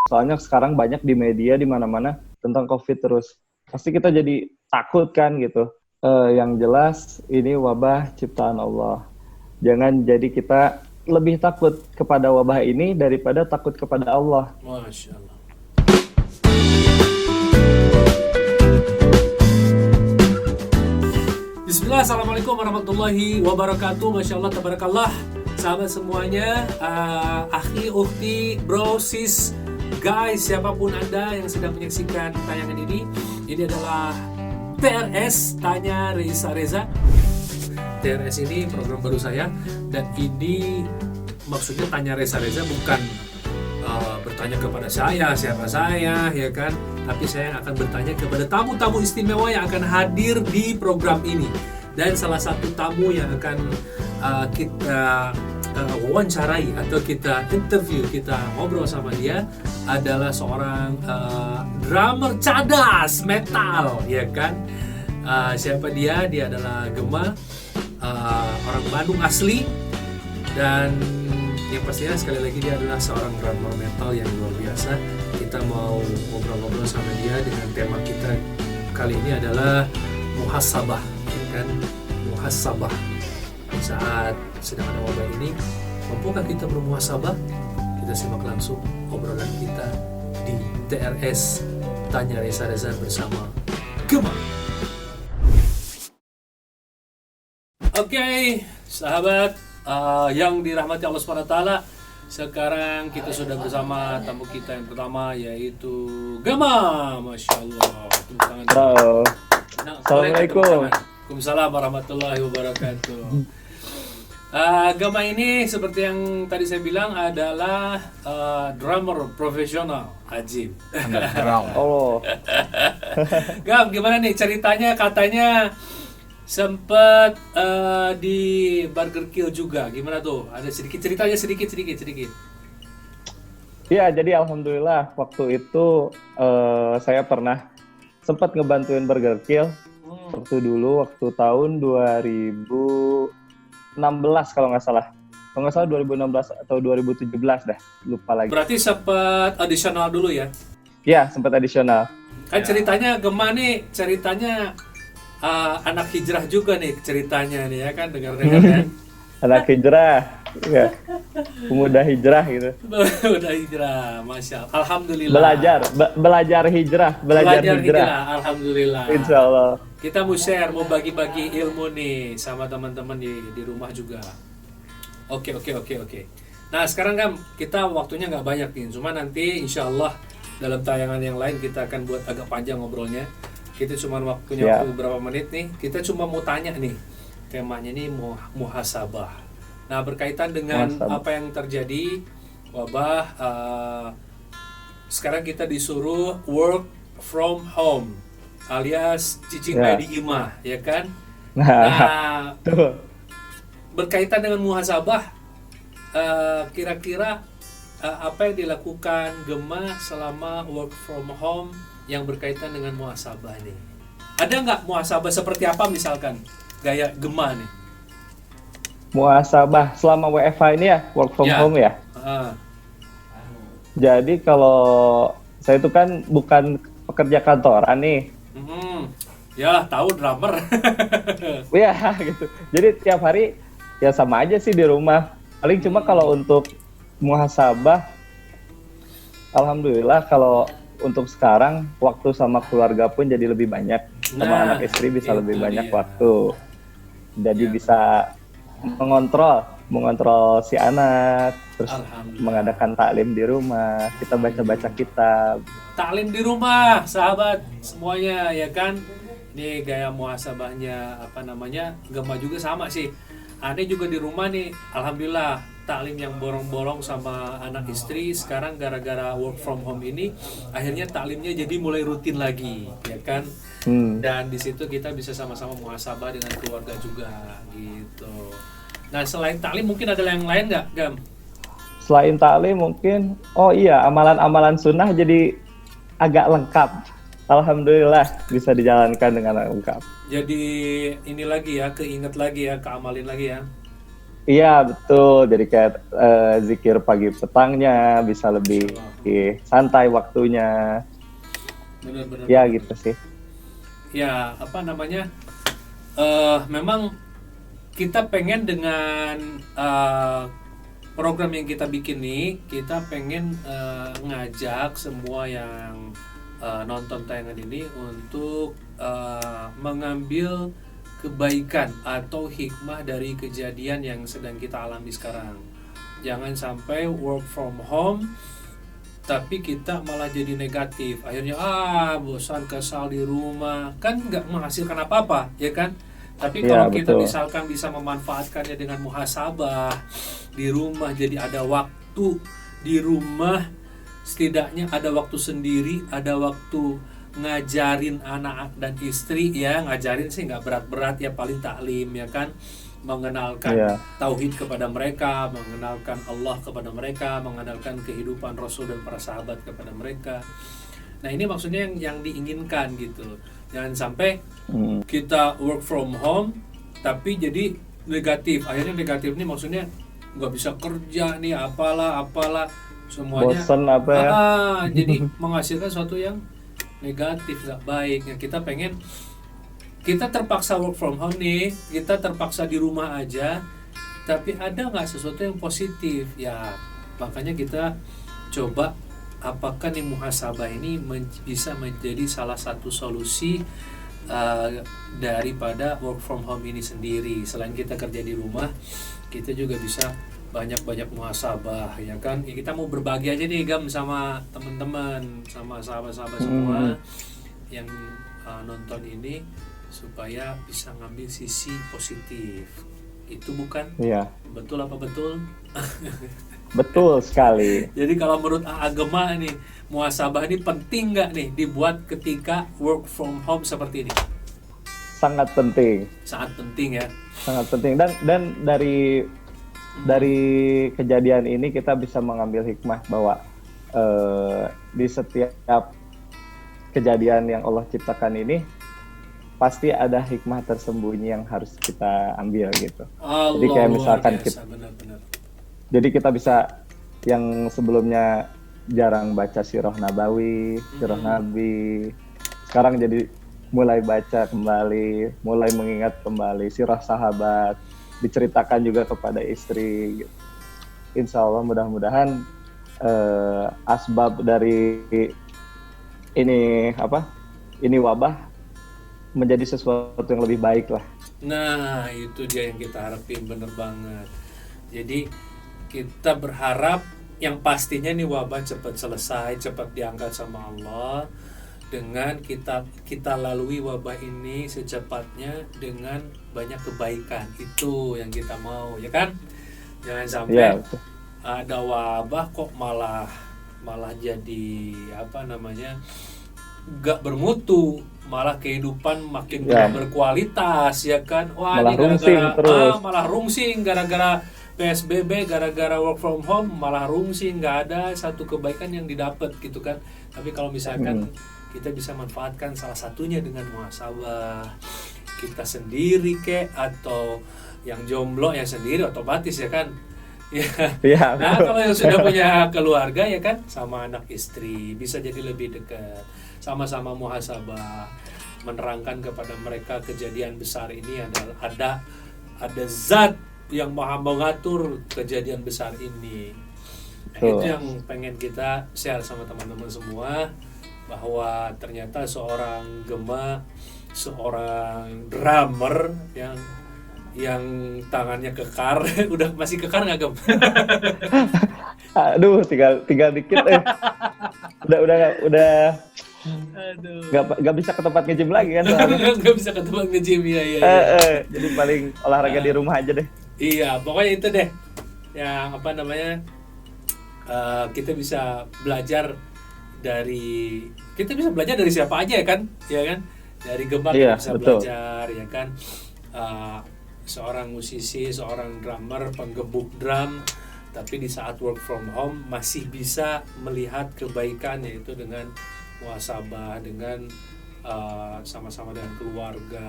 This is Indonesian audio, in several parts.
Soalnya sekarang banyak di media di mana-mana tentang COVID terus. Pasti kita jadi takut kan gitu. Yang jelas ini wabah ciptaan Allah. Jangan jadi kita lebih takut kepada wabah ini daripada takut kepada Allah. Masya Allah. Bismillah, assalamualaikum warahmatullahi wabarakatuh. Masya Allah, tabarakallah. Sahabat semuanya, akhi, ukhti, bro, sis, guys, siapapun Anda yang sedang menyaksikan tayangan ini adalah TRS, Tanya Reza Reza. TRS ini program baru saya, dan ini maksudnya Tanya Reza Reza bukan bertanya kepada saya, siapa saya, ya kan? Tapi saya akan bertanya kepada tamu-tamu istimewa yang akan hadir di program ini. Dan salah satu tamu yang akan kita wawancarai atau kita interview, kita ngobrol sama dia adalah seorang drummer cadas metal, ya kan? Siapa dia? Dia adalah Gema, orang Bandung asli, dan yang pastinya sekali lagi dia adalah seorang drummer metal yang luar biasa. Kita mau ngobrol-ngobrol sama dia dengan tema kita kali ini adalah muhasabah, ya kan? Muhasabah. Saat sedang ada wabah ini, mampukah kita bermuhasabah? Kita simak langsung obrolan kita di TRS Tanya Reza Reza bersama Gema. Oke, sahabat yang dirahmati Allah SWT, sekarang kita sudah bersama tamu kita yang pertama, yaitu Gema. Masya Allah. Halo. Assalamualaikum. Waalaikumsalam warahmatullahi wabarakatuh. Gema ini seperti yang tadi saya bilang adalah drummer profesional, ajib. Oh. Gem, gimana nih ceritanya? Katanya sempat di Burger Kill juga, gimana tuh? Ada sedikit ceritanya, sedikit. Iya, jadi alhamdulillah waktu itu saya pernah sempat ngebantuin Burger Kill waktu tahun 2016 kalau nggak salah 2016 atau 2017 dah, lupa lagi. Berarti sempat additional dulu ya? Iya, sempat additional. Kan ceritanya Gema nih, ceritanya anak hijrah juga nih ceritanya nih, ya kan, dengar-dengar kan? Anak hijrah, ya. Pemuda hijrah gitu. Udah hijrah, masya Allah. Alhamdulillah. Belajar hijrah. Alhamdulillah. Insya Allah. Kita mau share, mau bagi-bagi ilmu nih sama teman-teman di rumah juga. Oke. Nah sekarang kan kita waktunya nggak banyak nih, cuma nanti insya Allah dalam tayangan yang lain kita akan buat agak panjang ngobrolnya. Kita cuma waktunya beberapa menit nih. Kita cuma mau tanya nih, temanya nih muhasabah. Nah berkaitan dengan apa yang terjadi wabah, sekarang kita disuruh work from home alias cicing di imah, ya kan? Nah berkaitan dengan muhasabah, kira-kira apa yang dilakukan Gema selama work from home yang berkaitan dengan muhasabah nih? Ada nggak muhasabah seperti apa misalkan gaya Gema nih? Muhasabah selama WFH ini ya, work from home ya. Jadi kalau saya itu kan bukan pekerja kantoran nih. Ya tahu, drummer. Ya gitu. Jadi tiap hari ya sama aja sih di rumah. Paling cuma kalau untuk muhasabah, alhamdulillah kalau untuk sekarang waktu sama keluarga pun jadi lebih banyak, sama anak istri bisa lebih banyak waktu. Jadi bisa mengontrol si anak, terus mengadakan taklim di rumah, kita baca-baca kitab. Taklim di rumah, sahabat semuanya, ya kan? Ini gaya muhasabahnya Gema juga sama sih. Aneh juga di rumah nih, alhamdulillah taklim yang bolong-bolong sama anak istri sekarang gara-gara work from home ini akhirnya taklimnya jadi mulai rutin lagi, ya kan? Dan di situ kita bisa sama-sama muhasabah dengan keluarga juga gitu. Nah selain taklim mungkin ada yang lain nggak, Gam? Selain taklim mungkin, amalan-amalan sunnah jadi agak lengkap. Alhamdulillah bisa dijalankan dengan lengkap. Jadi ini lagi ya, keinget lagi ya, keamalin lagi ya. Iya betul, jadi kayak zikir pagi petangnya bisa lebih santai waktunya, Benar-benar. ya gitu sih. Ya, apa namanya? Memang kita pengen dengan program yang kita bikin nih, kita pengen ngajak semua yang nonton tayangan ini untuk mengambil kebaikan atau hikmah dari kejadian yang sedang kita alami sekarang. Jangan sampai work from home tapi kita malah jadi negatif. Akhirnya bosan, kesal di rumah, kan nggak menghasilkan apa-apa, ya kan? Tapi kalau Iya kita betul. misalkan bisa memanfaatkannya dengan muhasabah di rumah, jadi ada waktu di rumah, setidaknya ada waktu sendiri, ada waktu ngajarin anak dan istri. Ya ngajarin sih nggak berat-berat, ya paling taklim, ya kan, mengenalkan Iya. tauhid kepada mereka, mengenalkan Allah kepada mereka, mengenalkan kehidupan Rasul dan para sahabat kepada mereka. Nah ini maksudnya yang diinginkan gitu. Jangan sampai kita work from home tapi jadi negatif. Akhirnya negatif ini maksudnya nggak bisa kerja nih, apalah semuanya. Bosen apa ya? Jadi menghasilkan sesuatu yang negatif, nggak baik. Nah, kita pengen, kita terpaksa work from home nih, kita terpaksa di rumah aja, tapi ada nggak sesuatu yang positif? Ya makanya kita coba apakah nih muhasabah ini bisa menjadi salah satu solusi daripada work from home ini sendiri. Selain kita kerja di rumah, kita juga bisa banyak-banyak muhasabah, ya kan? Ya, kita mau berbagi aja nih Gam sama teman-teman, sama sahabat-sahabat semua yang nonton ini, supaya bisa ngambil sisi positif. Itu bukan? Iya. Betul apa betul? Betul sekali. Jadi kalau menurut agama nih, muhasabah ini penting nggak nih dibuat ketika work from home seperti ini? Sangat penting. Sangat penting ya. Sangat penting, dan dari kejadian ini kita bisa mengambil hikmah bahwa di setiap kejadian yang Allah ciptakan ini pasti ada hikmah tersembunyi yang harus kita ambil gitu. Allah, Jadi kayak misalkan luar biasa, benar-benar. jadi kita bisa yang sebelumnya jarang baca sirah nabawi, sirah nabi, sekarang jadi mulai baca kembali, mulai mengingat kembali sirah sahabat, diceritakan juga kepada istri. Insya Allah mudah-mudahan asbab dari ini wabah menjadi sesuatu yang lebih baik lah. Nah, itu dia yang kita harapin, bener banget. Jadi kita berharap yang pastinya nih wabah cepat selesai, cepat diangkat sama Allah, dengan kita lalui wabah ini secepatnya dengan banyak kebaikan. Itu yang kita mau, ya kan? Jangan sampai ada wabah kok malah jadi gak bermutu, malah kehidupan makin gak berkualitas, ya kan? Wah, malah ini gara-gara malah rungsing gara-gara PSBB, gara-gara work from home, malah rungsing, nggak ada satu kebaikan yang didapat gitu kan. Tapi kalau misalkan kita bisa manfaatkan salah satunya dengan muhasabah, kita sendiri atau yang jomblo yang sendiri otomatis, ya kan. Ya. Nah, kalau yang sudah punya keluarga, ya kan, sama anak istri bisa jadi lebih dekat, sama-sama muhasabah, menerangkan kepada mereka kejadian besar ini adalah ada zat yang maha mengatur kejadian besar ini. Nah, itu yang pengen kita share sama teman-teman semua, bahwa ternyata seorang gema, seorang drummer yang tangannya kekar, udah masih kekar nggak Gem? Aduh, tinggal dikit udah nggak bisa ke tempat nge-gym lagi kan soalnya. Nggak bisa ke tempat nge-gym, ya. Jadi paling olahraga di rumah aja deh. Iya, pokoknya itu deh yang kita bisa belajar dari siapa aja, ya kan, dari Gemar kita bisa betul. belajar, ya kan, seorang musisi, seorang drummer, penggebuk drum, tapi di saat work from home masih bisa melihat kebaikan, yaitu dengan muhasabah, dengan sama-sama dengan keluarga,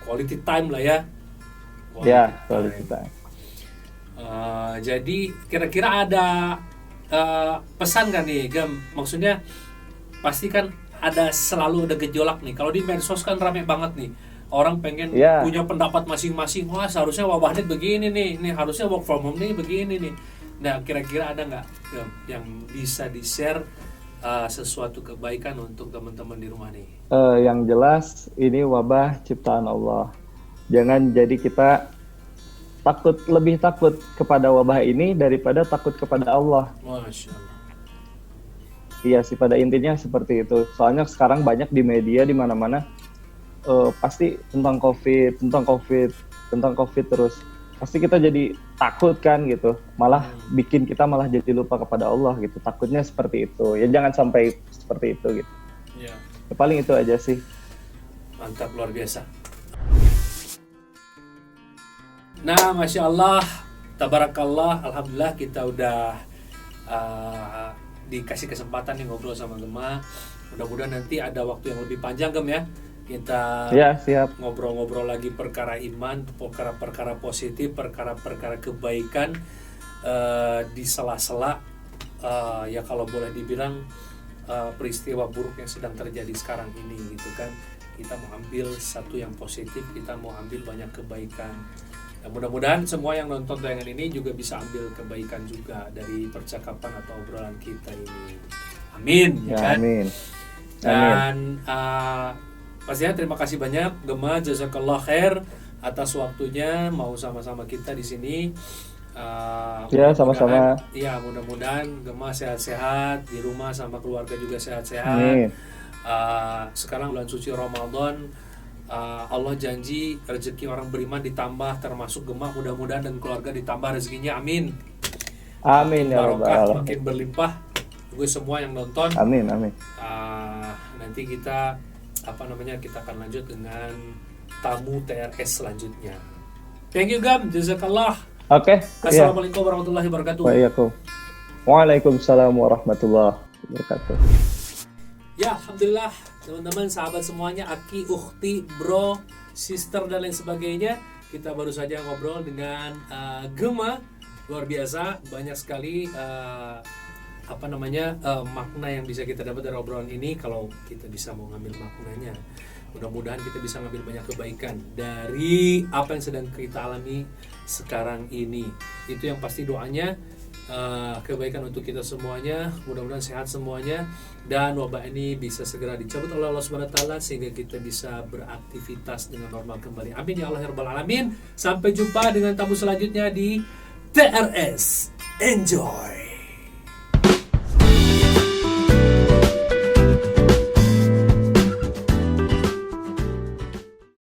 quality time lah ya. Quality time. Jadi kira-kira ada pesan kan nih, Gam? Maksudnya pasti kan selalu ada gejolak nih. Kalau di medsos kan rame banget nih. Orang pengen Ya, punya pendapat masing-masing. Wah, seharusnya wabah ini begini nih. Nih harusnya work from home nih begini nih. Nah, kira-kira ada nggak Gam, yang bisa di-share sesuatu kebaikan untuk teman-teman di rumah nih? yang jelas ini wabah ciptaan Allah. Jangan jadi kita lebih takut kepada wabah ini daripada takut kepada Allah. Masya Allah. Iya sih, pada intinya seperti itu. Soalnya sekarang banyak di media di mana-mana pasti tentang COVID terus. Pasti kita jadi takut kan gitu. Malah bikin kita malah jadi lupa kepada Allah gitu. Takutnya seperti itu. Ya jangan sampai seperti itu gitu. Ya, Ya, paling itu aja sih. mantap, luar biasa. Nah, Masya Allah, Tabarakallah, Alhamdulillah kita udah dikasih kesempatan nih ngobrol sama Gema. Mudah-mudahan nanti ada waktu yang lebih panjang, Gem, ya. Kita Ya, siap. ngobrol-ngobrol lagi perkara iman, perkara-perkara positif, perkara-perkara kebaikan di sela-sela ya kalau boleh dibilang peristiwa buruk yang sedang terjadi sekarang ini gitu kan. Kita mau ambil satu yang positif, kita mau ambil banyak kebaikan. Ya, mudah-mudahan semua yang nonton tayangan ini juga bisa ambil kebaikan juga dari percakapan atau obrolan kita ini. Amin, ya Ya, kan? amin. Amin. Dan pastinya terima kasih banyak Gema, jazakallah khair atas waktunya mau sama-sama kita di sini. Ya, sama-sama. Iya, mudah-mudahan Gema sehat-sehat di rumah sama keluarga juga sehat-sehat. Amin. Sekarang bulan suci Ramadan, Allah janji rezeki orang beriman ditambah, termasuk Gema, mudah-mudahan dan keluarga ditambah rezekinya, amin. Amin ya rabbal Barokah, alamin. makin berlimpah. Gue semua yang nonton. Amin, amin. Nanti kita kita akan lanjut dengan tamu TRS selanjutnya. Thank you Gam, jazakallah. Oke. Iya. Assalamualaikum warahmatullahi wabarakatuh. Waalaikumsalam warahmatullahi wabarakatuh. Ya, alhamdulillah teman-teman, sahabat semuanya, aki, ukhti, bro, sister dan lain sebagainya. Kita baru saja ngobrol dengan Gema. Luar biasa, banyak sekali makna yang bisa kita dapat dari obrolan ini kalau kita bisa mau ngambil maknanya. Mudah-mudahan kita bisa ngambil banyak kebaikan dari apa yang sedang kita alami sekarang ini. Itu yang pasti doanya, kebaikan untuk kita semuanya. Mudah-mudahan sehat semuanya dan wabah ini bisa segera dicabut oleh Allah Subhanahu wa taala sehingga kita bisa beraktivitas dengan normal kembali. Amin ya Allah ya rabbal alamin. Sampai jumpa dengan tamu selanjutnya di TRS. Enjoy.